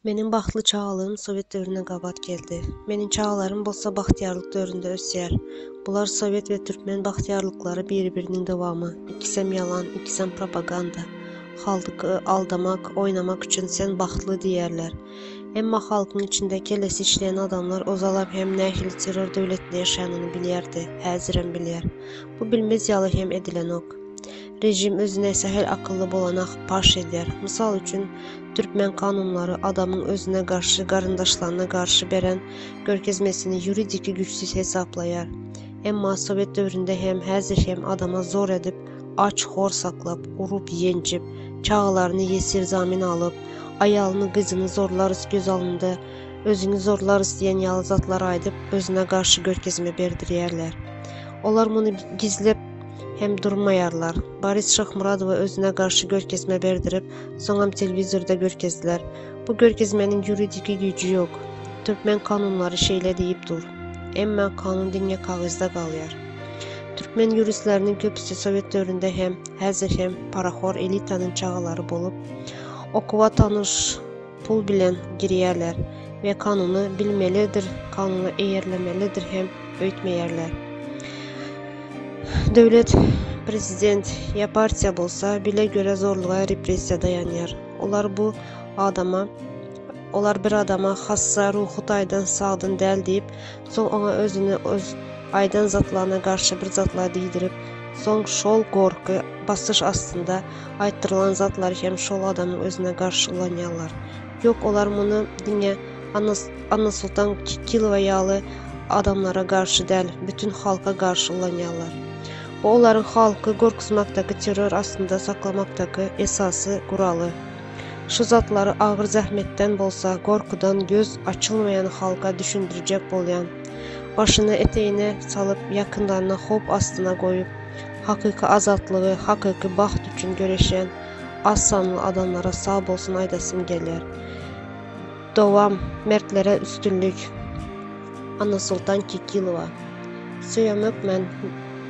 Menin baxtlı çağalığım Sovet dövrüne qabat geldi. Menin çağalarım bolsa baxtiyarlıq dövründə ösər. Bunlar Sovet ve Türkmen baxtiyarlıkları bir-birinin devamı. İkisem yalan, ikisem propaganda. Halkı aldamak, oynamak için sen baxtlı deyərlər. Emma halkın içinde kellesi işleyen adamlar o zalar hem nəhil terör devletinde yaşayanını bilərdi, həzirən bilər. Bu bilmez yalı hem edilen ok. Rejim özüne ise her akıllı bolanak paş eder. Misal üçün Türkmen kanunları adamın özüne karşı, qarındaşlarına karşı beren görkezmesini yuridiki güçsüz hesaplayar. Emma Sovet dövründe hem həzir hem adama zor edip, aç xor saklap, urup yencip, çağlarını yesir zamin alıp, ayalını kızını zorlarız göz alında, özünü zorlarız diyen yalızatlara aydıp özüne karşı görkezme berdiriyerler. Onlar bunu gizlep hem durmayarlar. Boris Şahmuradova özüne karşı görkezme berdirip, sonra televizorda görkezdiler. Bu görkezmenin yuridiki gücü yok. Türkmen kanunları şeyle deyip dur. Emma kanun dinle kağızda qalıyar. Türkmen yuristlərinin köpüsü Sovet dövründə hem həzir hem paraxor elitanın çağaları bolup, okuva tanış pul bilen giriyərlər ve kanunu bilmelidir, kanunu eğerlemelidir hem öğütmeyerlər. Devlet, prezident ya partiya bolsa bile göre zorluğa repressiya dayanır. Onlar bir adama xassa ruhu taydan sağdın del deyip, son ona özünü öz aydan zatlarına karşı bir zatlar deydirip, son şol qorku basış astında aytırılan zatlar hem şol adamın özüne karşı ulanyarlar. Yok, onlar bunu dinle Anna Sultan Kikilova yalı adamlara karşı del, bütün halka karşı ulanyarlar. Bu onların halkı qorxusmaqdakı terör aslında saklamaktaki esası kuralı. Şu zatları ağır zahmetten bolsa qorxudan göz açılmayan halka düşündürecek bolayan, başını eteğine salıp yakınlarına hop astına koyup, hakiki azatlığı, hakiki baxt üçün göreşen az sanlı adamlara sağ bolsun aydasım gelir. Dovam, mertlere üstünlük. Anna Sultan Kikilova. Söyəmök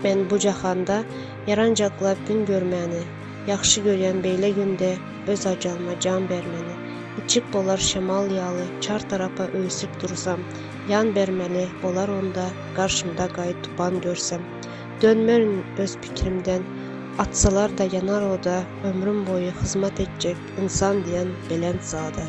mən bu cahanda yarancaqla gün görməni, yaxşı görən beylə gündə öz acalma can verməni, içib bolar şəmal yalı, çar tarafa öysüb dursam, yan verməli bolar onda, qarşımda qayıt tuban görsəm, dönmərün öz fikrimdən, atsalar da yanar oda, ömrüm boyu xizmat edecek insan diyen Belənd zadə.